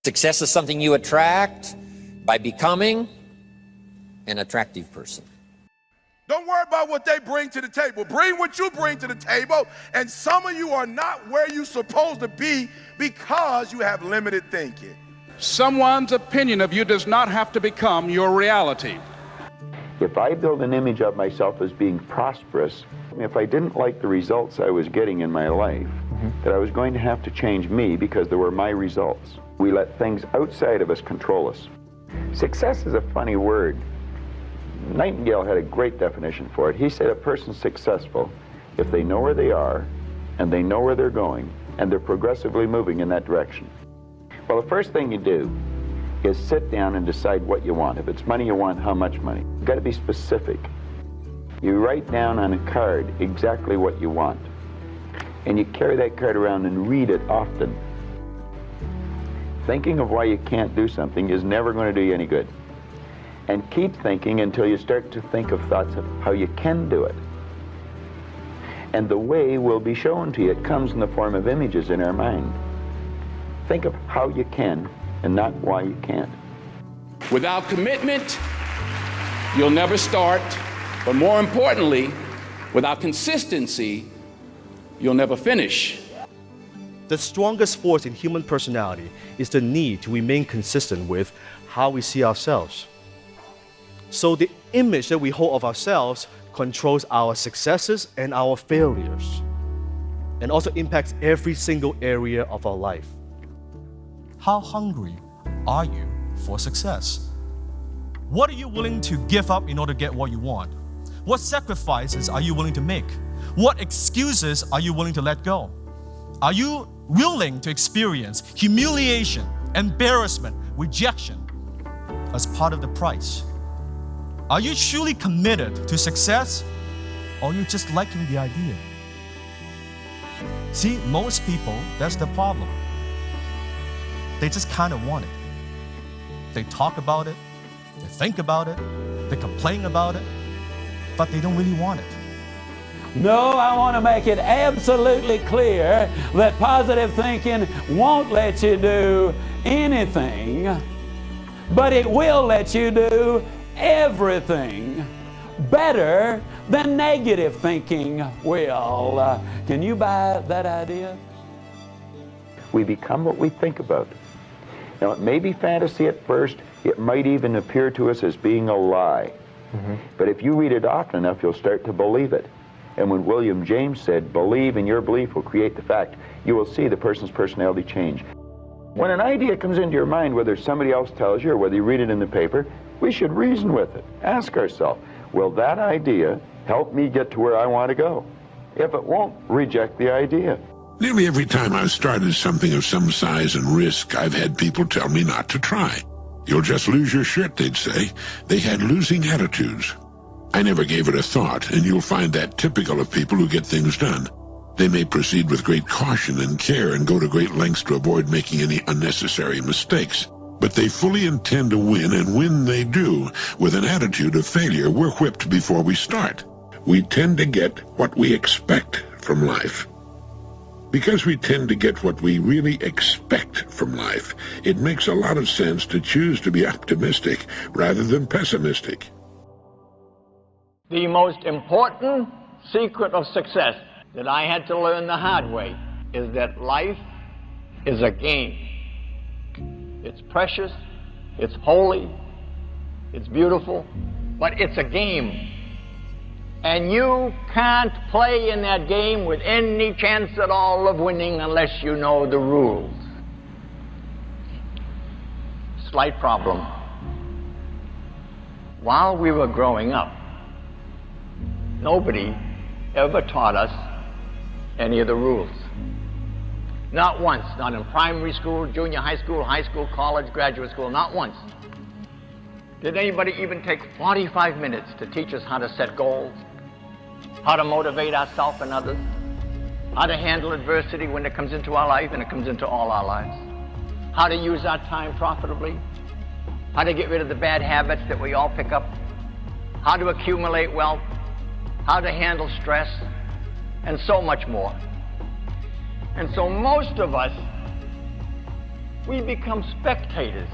Success is something you attract by becoming an attractive person. Don't worry about what they bring to the table. Bring what you bring to the table, and some of you are not where you're supposed to be because you have limited thinking. Someone's opinion of you does not have to become your reality. If I build an image of myself as being prosperous, if I didn't like the results I was getting in my life, that I was going to have to change me because they were my results. We let things outside of us control us. Success is a funny word. Nightingale had a great definition for it. He said a person's successful if they know where they are, and they know where they're going, and they're progressively moving in that direction. Well, the first thing you do is sit down and decide what you want. If it's money you want, how much money? You've got to be specific. You write down on a card exactly what you want, and you carry that card around and read it often. Thinking of why you can't do something is never going to do you any good. And keep thinking until you start to think of thoughts of how you can do it. And the way will be shown to you. It comes in the form of images in our mind. Think of how you can and not why you can't. Without commitment, you'll never start. But more importantly, without consistency, you'll never finish. The strongest force in human personality is the need to remain consistent with how we see ourselves. So the image that we hold of ourselves controls our successes and our failures, and also impacts every single area of our life. How hungry are you for success? What are you willing to give up in order to get what you want? What sacrifices are you willing to make? What excuses are you willing to let go? Are you willing to experience humiliation, embarrassment, rejection as part of the price? Are you truly committed to success, or are you just liking the idea? See, most people, that's the problem. They just kind of want it. They talk about it, they think about it, they complain about it, but they don't really want it. No, I want to make it absolutely clear that positive thinking won't let you do anything, but it will let you do everything better than negative thinking will. Can you buy that idea? We become what we think about. Now, it may be fantasy at first. It might even appear to us as being a lie. But if you read it often enough, you'll start to believe it. And when William James said, "Believe and your belief will create the fact," you will see the person's personality change. When an idea comes into your mind, whether somebody else tells you or whether you read it in the paper, we should reason with it. Ask ourselves, will that idea help me get to where I want to go? If it won't, reject the idea. Nearly every time I've started something of some size and risk, I've had people tell me not to try. You'll just lose your shirt, they'd say. They had losing attitudes. I never gave it a thought, and you'll find that typical of people who get things done. They may proceed with great caution and care and go to great lengths to avoid making any unnecessary mistakes. But they fully intend to win, and when they do, with an attitude of failure, we're whipped before we start. We tend to get what we expect from life. Because we tend to get what we really expect from life, it makes a lot of sense to choose to be optimistic rather than pessimistic. The most important secret of success that I had to learn the hard way is that life is a game. It's precious, it's holy, it's beautiful, but it's a game. And you can't play in that game with any chance at all of winning unless you know the rules. Slight problem. While we were growing up, nobody ever taught us any of the rules. Not once, not in primary school, junior high school, college, graduate school, not once. Did anybody even take 45 minutes to teach us how to set goals, how to motivate ourselves and others, how to handle adversity when it comes into our life, and it comes into all our lives, how to use our time profitably, how to get rid of the bad habits that we all pick up, how to accumulate wealth, how to handle stress, and so much more. And so most of us We become spectators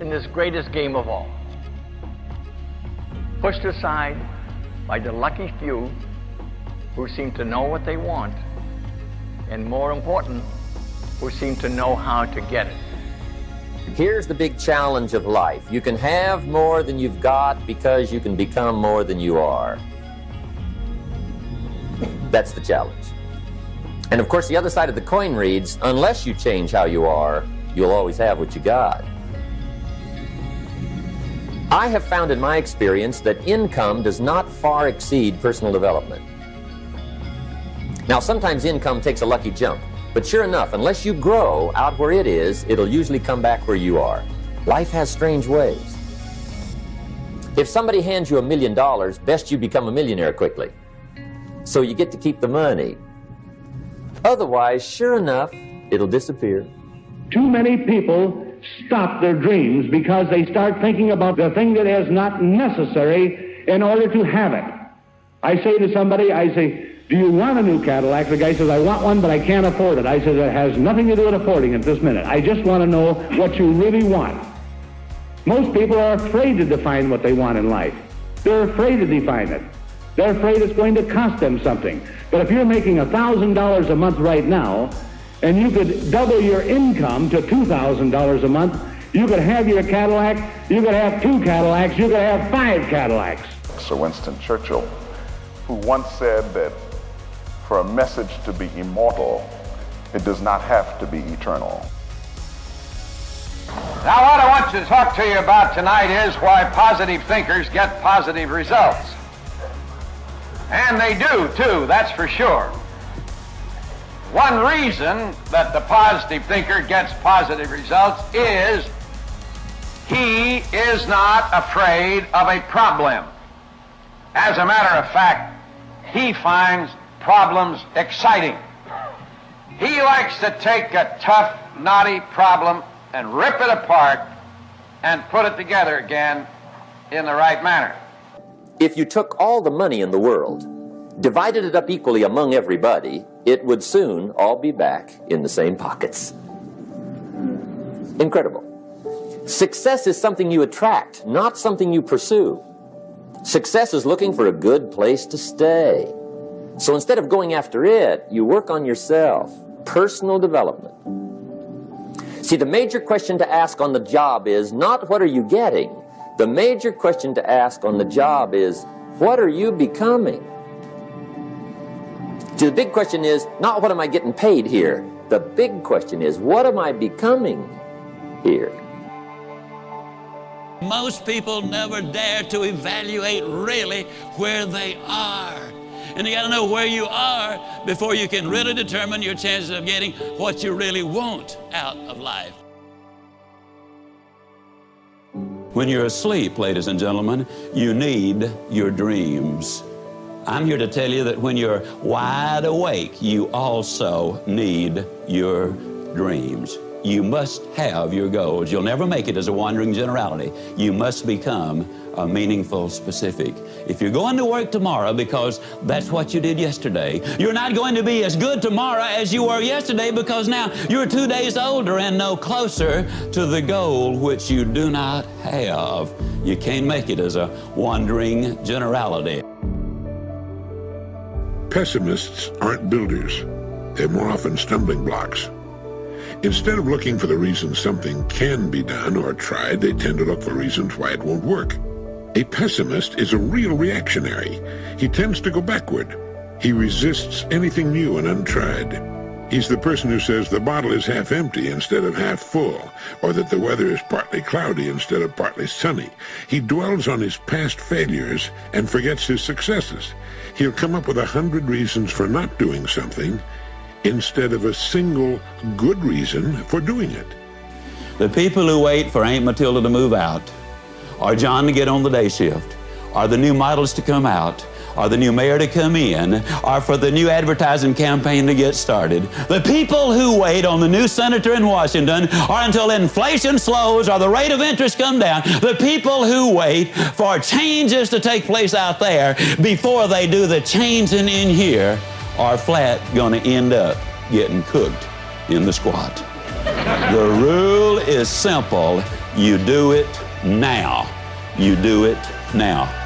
in this greatest game of all, pushed aside by the lucky few who seem to know what they want, and more important, who seem to know how to get it. Here's the big challenge of life. You can have more than you've got because you can become more than you are. That's the challenge. And of course, the other side of the coin reads, unless you change how you are, you'll always have what you got. I have found in my experience that income does not far exceed personal development. Now, sometimes income takes a lucky jump, but sure enough, unless you grow out where it is, it'll usually come back where you are. Life has strange ways. If somebody hands you $1 million, best you become a millionaire quickly, so you get to keep the money. Otherwise, sure enough, it'll disappear. Too many people stop their dreams because they start thinking about the thing that is not necessary in order to have it. I say to somebody, I say, do you want a new Cadillac? The guy says, I want one, but I can't afford it. I said, it has nothing to do with affording it this minute. I just want to know what you really want. Most people are afraid to define what they want in life. They're afraid to define it. They're afraid it's going to cost them something. But if you're making $1,000 a month right now, and you could double your income to $2,000 a month, you could have your Cadillac, you could have 2 Cadillacs, you could have 5 Cadillacs. Sir Winston Churchill, who once said that for a message to be immortal, it does not have to be eternal. Now, what I want to talk to you about tonight is why positive thinkers get positive results. And they do, too, that's for sure. One reason that the positive thinker gets positive results is he is not afraid of a problem. As a matter of fact, he finds problems exciting. He likes to take a tough, knotty problem and rip it apart and put it together again in the right manner. If you took all the money in the world, divided it up equally among everybody, it would soon all be back in the same pockets. Incredible. Success is something you attract, not something you pursue. Success is looking for a good place to stay. So instead of going after it, you work on yourself. Personal development. See, the major question to ask on the job is not what are you getting? The major question to ask on the job is what are you becoming? See, the big question is not what am I getting paid here? The big question is what am I becoming here? Most people never dare to evaluate really where they are. And you got to know where you are before you can really determine your chances of getting what you really want out of life. When you're asleep, ladies and gentlemen, you need your dreams. I'm here to tell you that when you're wide awake, you also need your dreams. You must have your goals. You'll never make it as a wandering generality. You must become a meaningful specific. If you're going to work tomorrow because that's what you did yesterday, you're not going to be as good tomorrow as you were yesterday because now you're 2 days older and no closer to the goal which you do not have. You can't make it as a wandering generality. Pessimists aren't builders. They're more often stumbling blocks. Instead of looking for the reasons something can be done or tried, they tend to look for reasons why it won't work. A pessimist is a real reactionary. He tends to go backward. He resists anything new and untried. He's the person who says the bottle is half empty instead of half full, or that the weather is partly cloudy instead of partly sunny. He dwells on his past failures and forgets his successes. He'll come up with 100 reasons for not doing something instead of a single good reason for doing it. The people who wait for Aunt Matilda to move out, or John to get on the day shift, or the new models to come out, or the new mayor to come in, or for the new advertising campaign to get started. The people who wait on the new senator in Washington, or until inflation slows or the rate of interest come down. The people who wait for changes to take place out there before they do the changing in here are flat gonna end up getting cooked in the squat. The rule is simple. You do it now. You do it now.